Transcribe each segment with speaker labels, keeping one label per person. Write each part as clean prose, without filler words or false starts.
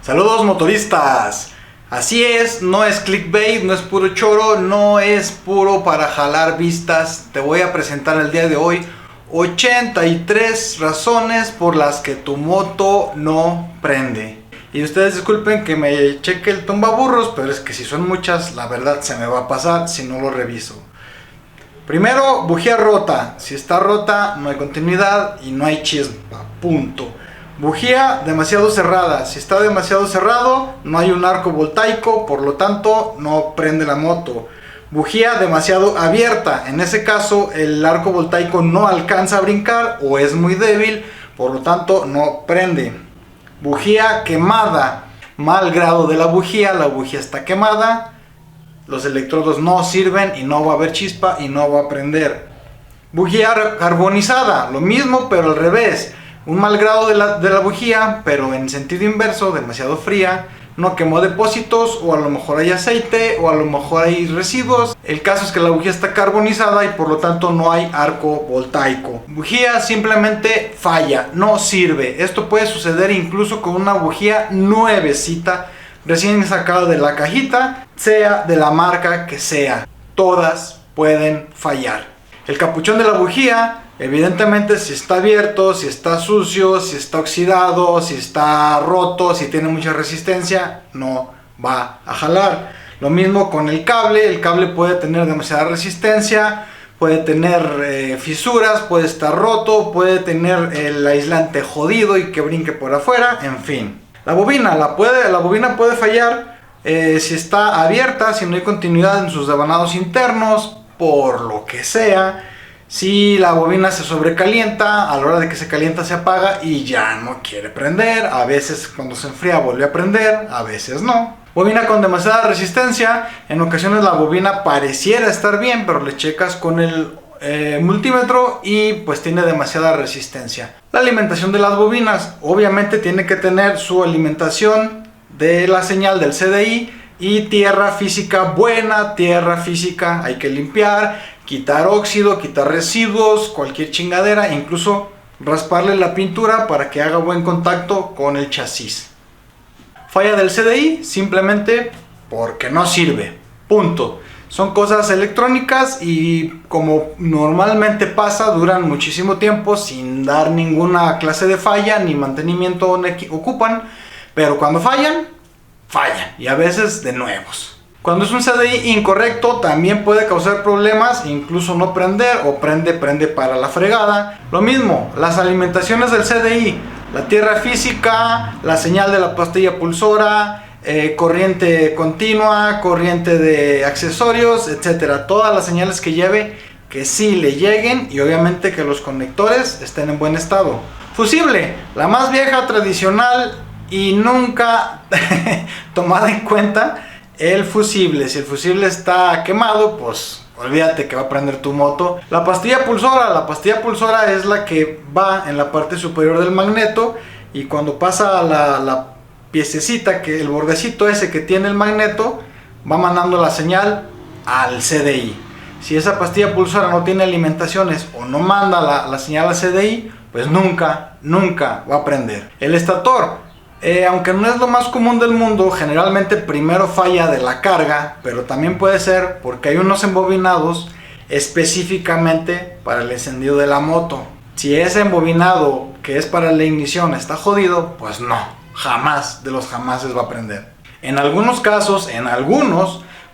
Speaker 1: Saludos motoristas. Así es, no es clickbait, no es puro choro, no es puro para jalar vistas. Te voy a presentar el día de hoy 83 razones por las que tu moto no prende. Y ustedes disculpen que me cheque el tumbaburros, pero es que si son muchas, la verdad se me va a pasar si no lo reviso. Primero, bujía rota. Si está rota, no hay continuidad y no hay chispa. Punto. Bujía demasiado cerrada. Si está demasiado cerrado, no hay un arco voltaico, por lo tanto, no prende la moto. Bujía demasiado abierta. En ese caso, el arco voltaico no alcanza a brincar o es muy débil, por lo tanto, no prende. Bujía quemada. Mal grado de la bujía está quemada. Los electrodos no sirven y no va a haber chispa y no va a prender. Bujía carbonizada. Lo mismo, pero al revés. Un mal grado de la bujía, pero en sentido inverso, demasiado fría. No quemó depósitos, o a lo mejor hay aceite, o a lo mejor hay residuos. El caso es que la bujía está carbonizada y por lo tanto no hay arco voltaico. Bujía simplemente falla, no sirve. Esto puede suceder incluso con una bujía nuevecita, recién sacada de la cajita, sea de la marca que sea. Todas pueden fallar. El capuchón de la bujía, evidentemente, si está abierto, si está sucio, si está oxidado, si está roto, si tiene mucha resistencia, no va a jalar. Lo mismo con el cable puede tener demasiada resistencia, puede tener fisuras, puede estar roto, puede tener el aislante jodido y que brinque por afuera, en fin. La bobina puede fallar si está abierta, si no hay continuidad en sus devanados internos, por lo que sea. Si la bobina se sobrecalienta, a la hora de que se calienta se apaga y ya no quiere prender. A veces cuando se enfría vuelve a prender, a veces no. Bobina con demasiada resistencia. En ocasiones la bobina pareciera estar bien, pero le checas con el multímetro y pues tiene demasiada resistencia. La alimentación de las bobinas obviamente tiene que tener su alimentación de la señal del CDI y tierra física buena, tierra física. Hay que limpiar, quitar óxido, quitar residuos, cualquier chingadera, incluso rasparle la pintura para que haga buen contacto con el chasis. Falla del CDI simplemente porque no sirve. Punto. Son cosas electrónicas y como normalmente pasa, duran muchísimo tiempo sin dar ninguna clase de falla ni mantenimiento ocupan, pero cuando fallan y a veces de nuevos. Cuando es un CDI incorrecto también puede causar problemas, incluso no prender o prende para la fregada. Lo mismo, las alimentaciones del CDI, la tierra física, la señal de la pastilla pulsora, corriente continua, corriente de accesorios, etcétera. Todas las señales que lleve, que sí le lleguen y obviamente que los conectores estén en buen estado. Fusible, la más vieja, tradicional y nunca tomada en cuenta. El fusible, si el fusible está quemado, pues olvídate que va a prender tu moto. La pastilla pulsora es la que va en la parte superior del magneto y cuando pasa la piececita, que el bordecito ese que tiene el magneto, va mandando la señal al CDI. Si esa pastilla pulsora no tiene alimentaciones o no manda la señal al CDI, pues nunca va a prender. El estator, aunque no es lo más común del mundo, generalmente primero falla de la carga, pero también puede ser porque hay unos embobinados específicamente para el encendido de la moto. Si ese embobinado que es para la ignición está jodido, pues no, jamás de los jamases va a prender. En algunos casos,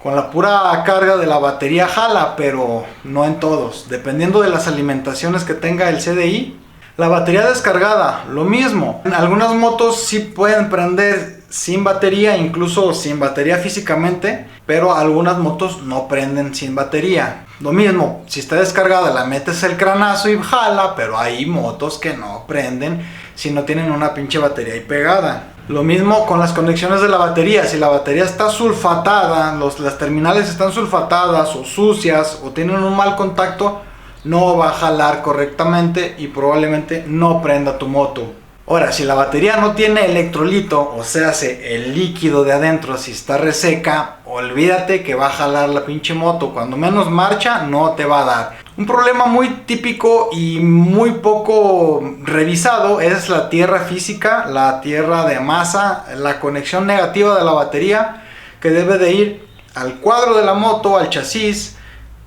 Speaker 1: con la pura carga de la batería jala, pero no en todos, dependiendo de las alimentaciones que tenga el CDI. La batería descargada, lo mismo. En algunas motos sí pueden prender sin batería, incluso sin batería físicamente, pero algunas motos no prenden sin batería. Lo mismo, si está descargada la metes el cranazo y jala, pero hay motos que no prenden si no tienen una pinche batería ahí pegada. Lo mismo con las conexiones de la batería. Si la batería está sulfatada, las terminales están sulfatadas o sucias o tienen un mal contacto, no va a jalar correctamente y probablemente no prenda tu moto. Ahora, si la batería no tiene electrolito, o sea, el líquido de adentro, si está reseca, olvídate que va a jalar la pinche moto. Cuando menos marcha, no te va a dar. Un problema muy típico y muy poco revisado es la tierra física, la tierra de masa, la conexión negativa de la batería, que debe de ir al cuadro de la moto, al chasis,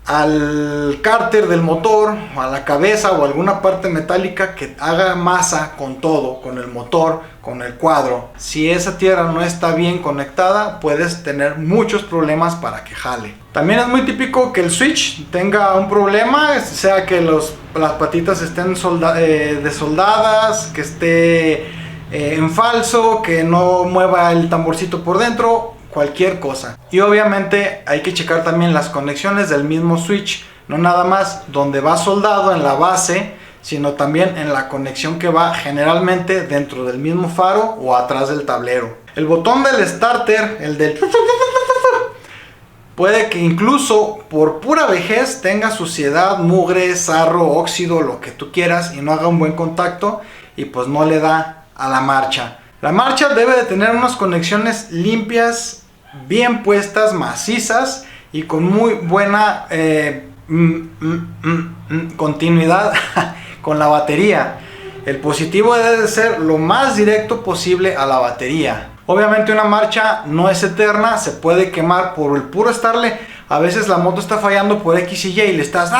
Speaker 1: al cárter del motor, o a la cabeza o alguna parte metálica que haga masa con todo, con el motor, con el cuadro. Si esa tierra no está bien conectada, puedes tener muchos problemas para que jale. También es muy típico que el switch tenga un problema, sea que las patitas estén desoldadas, que esté en falso, que no mueva el tamborcito por dentro, cualquier cosa. Y obviamente hay que checar también las conexiones del mismo switch, no nada más donde va soldado en la base, sino también en la conexión que va generalmente dentro del mismo faro o atrás del tablero. El botón del starter, el del puede que incluso por pura vejez tenga suciedad, mugre, sarro, óxido, lo que tú quieras, y no haga un buen contacto y pues no le da a la marcha. La marcha debe de tener unas conexiones limpias, bien puestas, macizas y con muy buena continuidad con la batería. El positivo debe de ser lo más directo posible a la batería. Obviamente una marcha no es eterna, se puede quemar por el puro estarle. A veces la moto está fallando por X y Y y le estás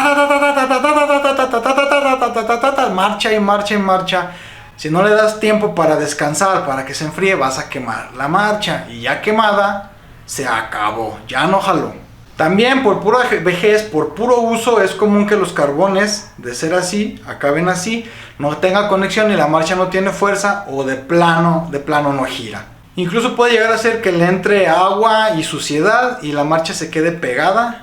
Speaker 1: marcha y marcha y marcha. Si no le das tiempo para descansar, para que se enfríe, vas a quemar la marcha. Y ya quemada, se acabó, ya no jaló. También por pura vejez, por puro uso, es común que los carbones, de ser así, acaben así, no tenga conexión y la marcha no tiene fuerza o de plano no gira. Incluso puede llegar a ser que le entre agua y suciedad y la marcha se quede pegada.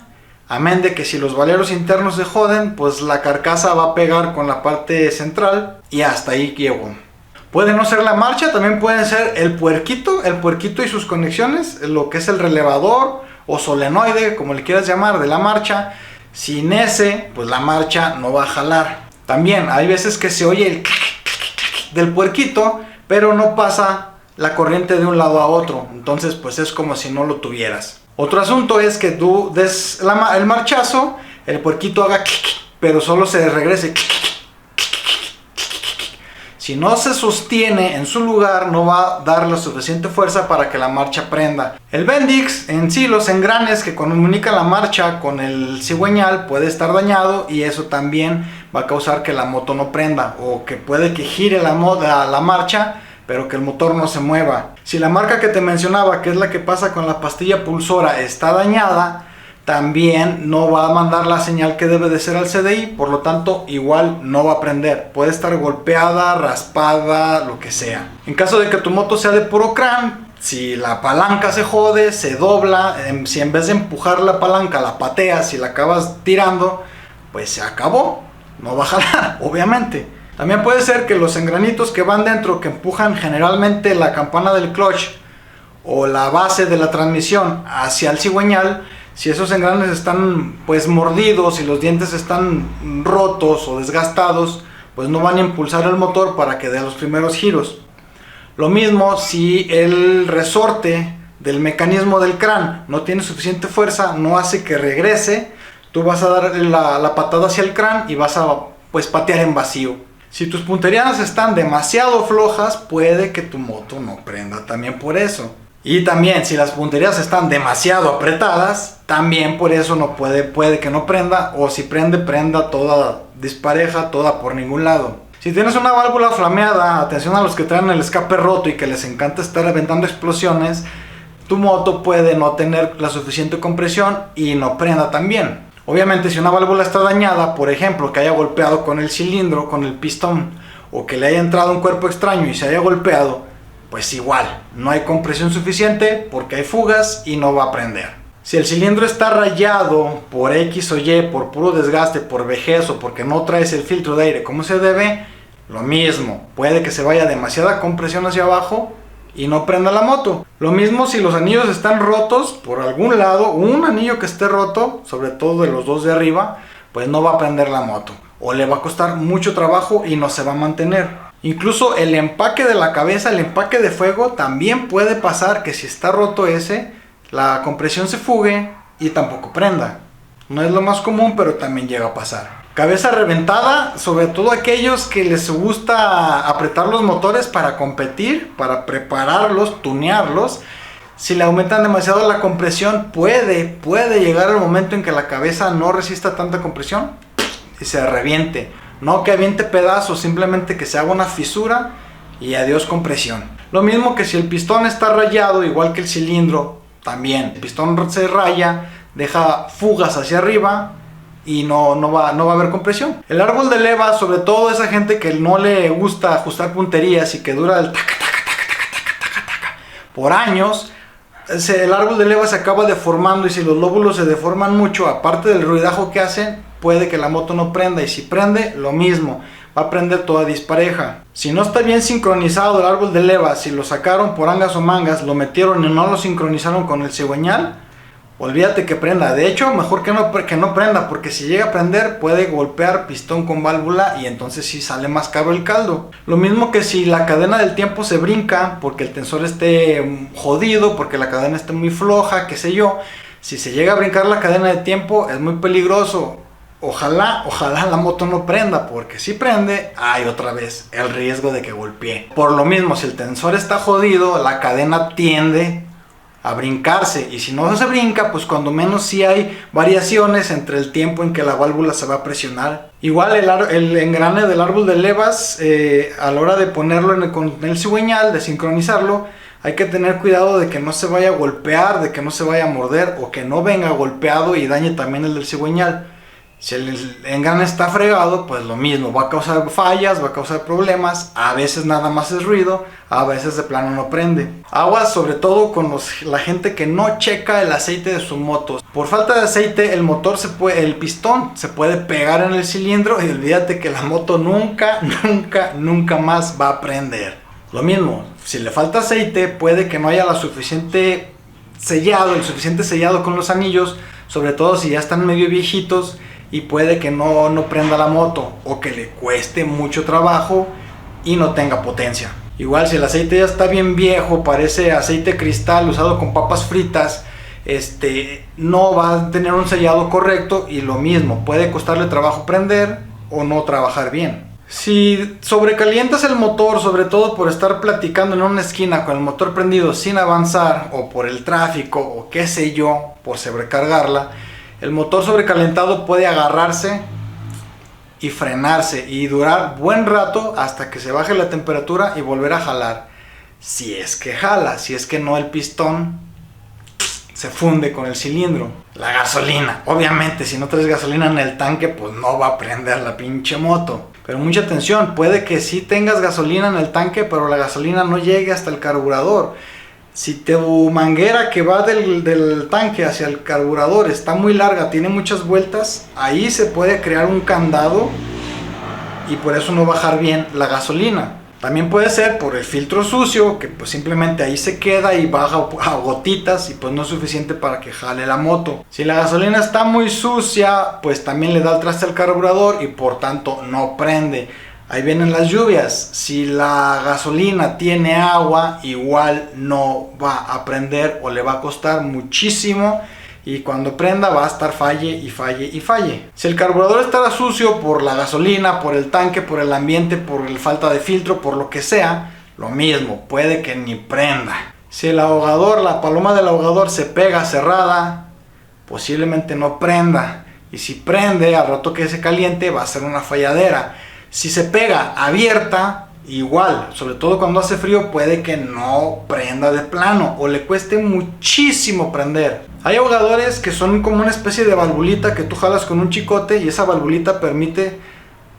Speaker 1: Amén de que si los valeros internos se joden, pues la carcasa va a pegar con la parte central y hasta ahí llegó. Puede no ser la marcha, también pueden ser el puerquito y sus conexiones, lo que es el relevador o solenoide, como le quieras llamar, de la marcha. Sin ese, pues la marcha no va a jalar. También hay veces que se oye el del puerquito, pero no pasa la corriente de un lado a otro, entonces pues es como si no lo tuvieras. Otro asunto es que tú des el marchazo, el puerquito haga pero solo se regrese. Si no se sostiene en su lugar, no va a dar la suficiente fuerza para que la marcha prenda. El Bendix en sí, los engranes que comunican la marcha con el cigüeñal puede estar dañado y eso también va a causar que la moto no prenda, o que puede que gire la marcha pero que el motor no se mueva. Si la marca que te mencionaba, que es la que pasa con la pastilla pulsora, está dañada, también no va a mandar la señal que debe de ser al CDI, por lo tanto igual no va a prender. Puede estar golpeada, raspada, lo que sea. En caso de que tu moto sea de puro CRAN, si la palanca se jode, se dobla, si en vez de empujar la palanca la pateas, si la acabas tirando, pues se acabó, no va a jalar, obviamente. También puede ser que los engranitos que van dentro, que empujan generalmente la campana del clutch o la base de la transmisión hacia el cigüeñal, si esos engranes están pues mordidos y los dientes están rotos o desgastados, pues no van a impulsar el motor para que dé los primeros giros. Lo mismo si el resorte del mecanismo del crán no tiene suficiente fuerza, no hace que regrese, tú vas a dar la patada hacia el crán y vas a pues patear en vacío. Si tus punterías están demasiado flojas, puede que tu moto no prenda también por eso. Y también si las punterías están demasiado apretadas, también por eso no puede que no prenda, o si prenda toda dispareja, toda por ningún lado. Si tienes una válvula flameada, atención a los que traen el escape roto y que les encanta estar aventando explosiones, tu moto puede no tener la suficiente compresión y no prenda también. Obviamente si una válvula está dañada, por ejemplo que haya golpeado con el cilindro, con el pistón, o que le haya entrado un cuerpo extraño y se haya golpeado, pues igual, no hay compresión suficiente porque hay fugas y no va a prender. Si el cilindro está rayado por X o Y, por puro desgaste, por vejez o porque no traes el filtro de aire como se debe, lo mismo, puede que se vaya demasiada compresión hacia abajo y no prenda la moto. Lo mismo si los anillos están rotos por algún lado, un anillo que esté roto, sobre todo de los dos de arriba, pues no va a prender la moto, o le va a costar mucho trabajo y no se va a mantener. Incluso el empaque de la cabeza, el empaque de fuego, también puede pasar que si está roto ese, la compresión se fugue y tampoco prenda. No es lo más común, pero también llega a pasar. Cabeza reventada, sobre todo aquellos que les gusta apretar los motores para competir, para prepararlos, tunearlos. Si le aumentan demasiado la compresión, puede llegar el momento en que la cabeza no resista tanta compresión y se reviente. No que aviente pedazos, simplemente que se haga una fisura y adiós compresión. Lo mismo que si el pistón está rayado, igual que el cilindro, también. El pistón se raya, deja fugas hacia arriba y no va a haber compresión. El árbol de leva, sobre todo esa gente que no le gusta ajustar punterías y que dura el taca por años, el árbol de leva se acaba deformando, y si los lóbulos se deforman mucho, aparte del ruidajo que hacen, puede que la moto no prenda, y si prende, lo mismo, va a prender toda dispareja. Si no está bien sincronizado el árbol de leva, si lo sacaron por angas o mangas, lo metieron y no lo sincronizaron con el cigüeñal, olvídate que prenda. De hecho, mejor que no prenda, porque si llega a prender puede golpear pistón con válvula y entonces sí sale más caro el caldo. Lo mismo que si la cadena del tiempo se brinca porque el tensor esté jodido, porque la cadena esté muy floja, qué sé yo. Si se llega a brincar la cadena de tiempo es muy peligroso. Ojalá la moto no prenda, porque si prende, hay otra vez el riesgo de que golpee. Por lo mismo, si el tensor está jodido, la cadena tiende a brincarse, y si no se brinca, pues cuando menos sí hay variaciones entre el tiempo en que la válvula se va a presionar. Igual el engrane del árbol de levas, a la hora de ponerlo con el cigüeñal, de sincronizarlo, hay que tener cuidado de que no se vaya a golpear, de que no se vaya a morder, o que no venga golpeado y dañe también el del cigüeñal. Si el engrane está fregado, pues lo mismo, va a causar fallas, va a causar problemas. A veces nada más es ruido, a veces de plano no prende. Aguas sobre todo con la gente que no checa el aceite de sus motos. Por falta de aceite, el pistón se puede pegar en el cilindro, y olvídate que la moto nunca más va a prender. Lo mismo, si le falta aceite, puede que no haya el suficiente sellado con los anillos, sobre todo si ya están medio viejitos, y puede que no prenda la moto, o que le cueste mucho trabajo y no tenga potencia. Igual si el aceite ya está bien viejo, parece aceite cristal usado con papas fritas, no va a tener un sellado correcto, y lo mismo, puede costarle trabajo prender o no trabajar bien. Si sobrecalientas el motor, sobre todo por estar platicando en una esquina con el motor prendido sin avanzar, o por el tráfico, o qué sé yo, por sobrecargarla, el motor sobrecalentado puede agarrarse y frenarse y durar buen rato hasta que se baje la temperatura y volver a jalar. Si es que jala, si es que no, el pistón se funde con el cilindro. La gasolina, obviamente si no traes gasolina en el tanque, pues no va a prender la pinche moto. Pero mucha atención, puede que sí tengas gasolina en el tanque, pero la gasolina no llegue hasta el carburador. Si tu manguera que va del tanque hacia el carburador está muy larga, tiene muchas vueltas, ahí se puede crear un candado y por eso no bajar bien la gasolina. También puede ser por el filtro sucio, que pues simplemente ahí se queda y baja a gotitas, y pues no es suficiente para que jale la moto. Si la gasolina está muy sucia, pues también le da el traste al carburador y por tanto no prende. Ahí vienen las lluvias. Si la gasolina tiene agua, igual no va a prender, o le va a costar muchísimo, y cuando prenda va a estar falle. Si el carburador está sucio por la gasolina, por el tanque, por el ambiente, por la falta de filtro, por lo que sea, lo mismo, puede que ni prenda. Si el ahogador, la paloma del ahogador se pega cerrada, posiblemente no prenda, y si prende, al rato que se caliente va a ser una falladera. Si se pega abierta, igual, sobre todo cuando hace frío, puede que no prenda de plano, o le cueste muchísimo prender. Hay ahogadores que son como una especie de valvulita que tú jalas con un chicote, y esa valvulita permite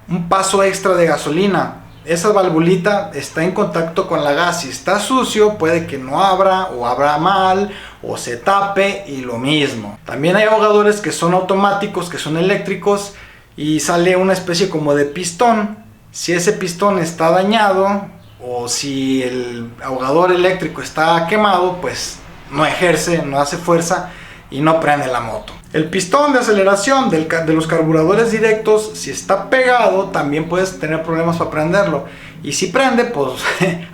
Speaker 1: un paso extra de gasolina. Esa valvulita está en contacto con la gas. Si está sucio, puede que no abra, o abra mal, o se tape, y lo mismo. También hay ahogadores que son automáticos, que son eléctricos, y sale una especie como de pistón. Si ese pistón está dañado, o si el ahogador eléctrico está quemado, pues no ejerce, no hace fuerza y no prende la moto. El pistón de aceleración de los carburadores directos, si está pegado, también puedes tener problemas para prenderlo. Y si prende, pues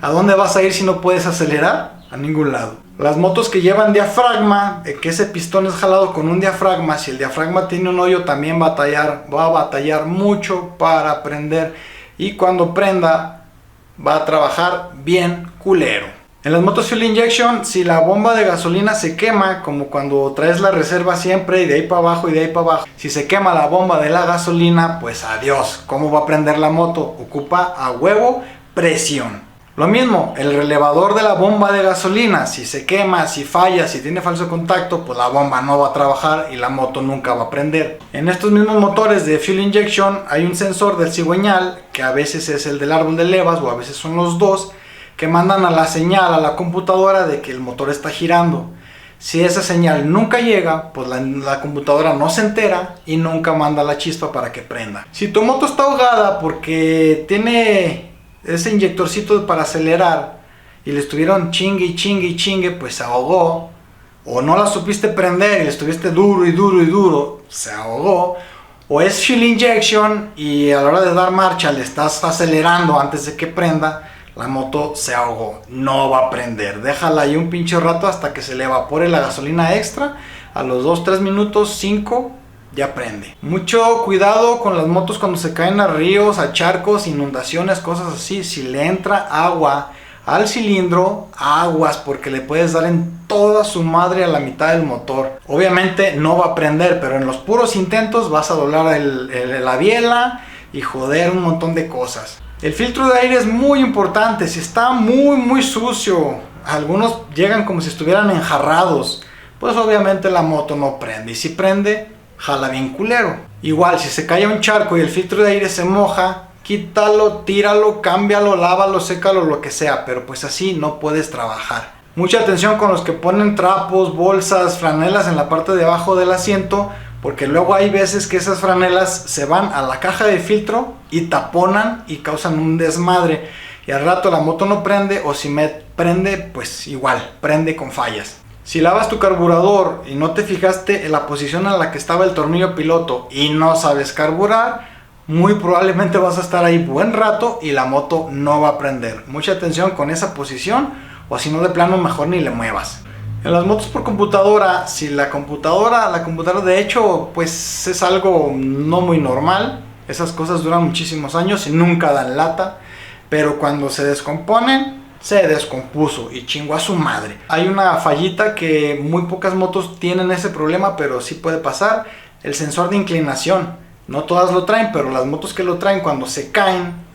Speaker 1: ¿a dónde vas a ir si no puedes acelerar? A ningún lado. Las motos que llevan diafragma, que ese pistón es jalado con un diafragma, si el diafragma tiene un hoyo también va a batallar mucho para prender. Y cuando prenda va a trabajar bien culero. En las motos fuel injection, si la bomba de gasolina se quema, como cuando traes la reserva siempre y de ahí para abajo y de ahí para abajo, si se quema la bomba de la gasolina, pues adiós. ¿Cómo va a prender la moto? Ocupa a huevo presión. Lo mismo, el relevador de la bomba de gasolina, si se quema, si falla, si tiene falso contacto, pues la bomba no va a trabajar y la moto nunca va a prender. En estos mismos motores de fuel injection hay un sensor del cigüeñal, que a veces es el del árbol de levas o a veces son los dos, que mandan a la señal a la computadora de que el motor está girando. Si esa señal nunca llega, pues la computadora no se entera y nunca manda la chispa para que prenda. Si tu moto está ahogada porque tiene ese inyectorcito para acelerar y le estuvieron chingue y chingue y chingue, pues se ahogó, o no la supiste prender y le estuviste duro y duro y duro, se ahogó, o es fuel injection y a la hora de dar marcha le estás acelerando antes de que prenda, la moto se ahogó, no va a prender. Déjala ahí un pinche rato hasta que se le evapore la gasolina extra. A los 2-3 minutos, 5, ya prende. Mucho cuidado con las motos cuando se caen a ríos, a charcos, inundaciones, cosas así. Si le entra agua al cilindro, aguas, porque le puedes dar en toda su madre a la mitad del motor. Obviamente no va a prender, pero en los puros intentos vas a doblar la biela y joder un montón de cosas. El filtro de aire es muy importante. Si está muy sucio, algunos llegan como si estuvieran enjarrados, pues obviamente la moto no prende. Y si prende, jala bien culero. Igual, si se cae un charco y el filtro de aire se moja, quítalo, tíralo, cámbialo, lávalo, sécalo, lo que sea. Pero pues así no puedes trabajar. Mucha atención con los que ponen trapos, bolsas, franelas en la parte de abajo del asiento, porque luego hay veces que esas franelas se van a la caja de filtro y taponan y causan un desmadre. Y al rato la moto no prende, o si prende, pues igual, prende con fallas. Si lavas tu carburador y no te fijaste en la posición en la que estaba el tornillo piloto y no sabes carburar, muy probablemente vas a estar ahí buen rato y la moto no va a prender. Mucha atención con esa posición, o si no de plano mejor ni le muevas. En las motos por computadora, si la computadora de hecho pues es algo no muy normal, esas cosas duran muchísimos años y nunca dan lata, pero cuando se descomponen, se descompuso y chingó a su madre. Hay una fallita que muy pocas motos tienen ese problema, pero sí puede pasar, el sensor de inclinación. No todas lo traen, pero las motos que lo traen, cuando se caen,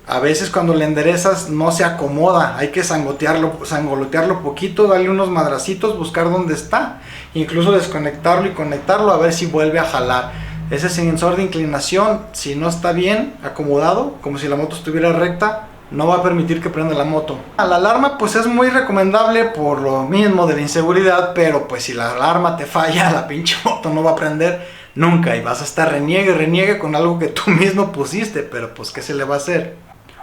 Speaker 1: a veces cuando le enderezas no se acomoda, hay que sangolotearlo poquito, darle unos madracitos, buscar dónde está, incluso desconectarlo y conectarlo a ver si vuelve a jalar. Ese sensor de inclinación, si no está bien acomodado, como si la moto estuviera recta, no va a permitir que prenda la moto. La alarma pues es muy recomendable por lo mismo de la inseguridad, pero pues si la alarma te falla, la pinche moto no va a prender nunca y vas a estar reniegue con algo que tú mismo pusiste, pero pues ¿qué se le va a hacer?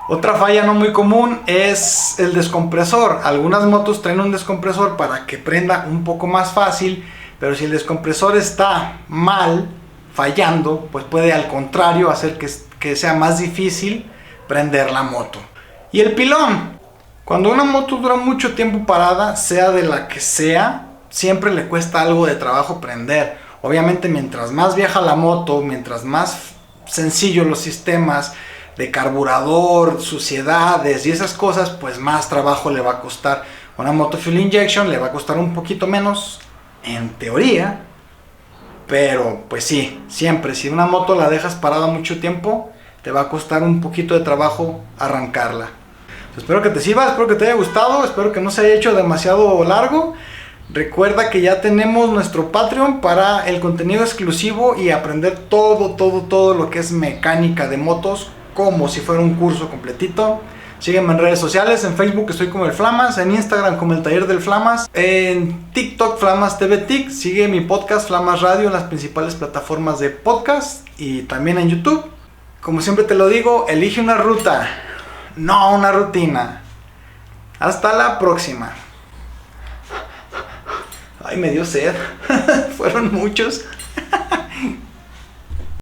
Speaker 1: Otra falla no muy común es el descompresor. Algunas motos traen un descompresor para que prenda un poco más fácil, pero si el descompresor está mal, fallando, pues puede al contrario hacer que sea más difícil prender la moto. Y el pilón. Cuando una moto dura mucho tiempo parada, sea de la que sea, siempre le cuesta algo de trabajo prender. Obviamente mientras más vieja la moto, mientras más sencillos los sistemas de carburador, suciedades y esas cosas, pues más trabajo le va a costar. Una moto fuel injection le va a costar un poquito menos, en teoría, pero pues sí, siempre, si una moto la dejas parada mucho tiempo, te va a costar un poquito de trabajo arrancarla. Espero que te sirva, espero que te haya gustado, espero que no se haya hecho demasiado largo. Recuerda que ya tenemos nuestro Patreon para el contenido exclusivo y aprender todo lo que es mecánica de motos, como si fuera un curso completito. Sígueme en redes sociales, en Facebook estoy como el Flamas, en Instagram como el Taller del Flamas, en TikTok Flamas TV Tic, sigue mi podcast Flamas Radio en las principales plataformas de podcast y también en YouTube. Como siempre te lo digo, elige una ruta, no una rutina. Hasta la próxima. Ay, me dio sed. Fueron muchos.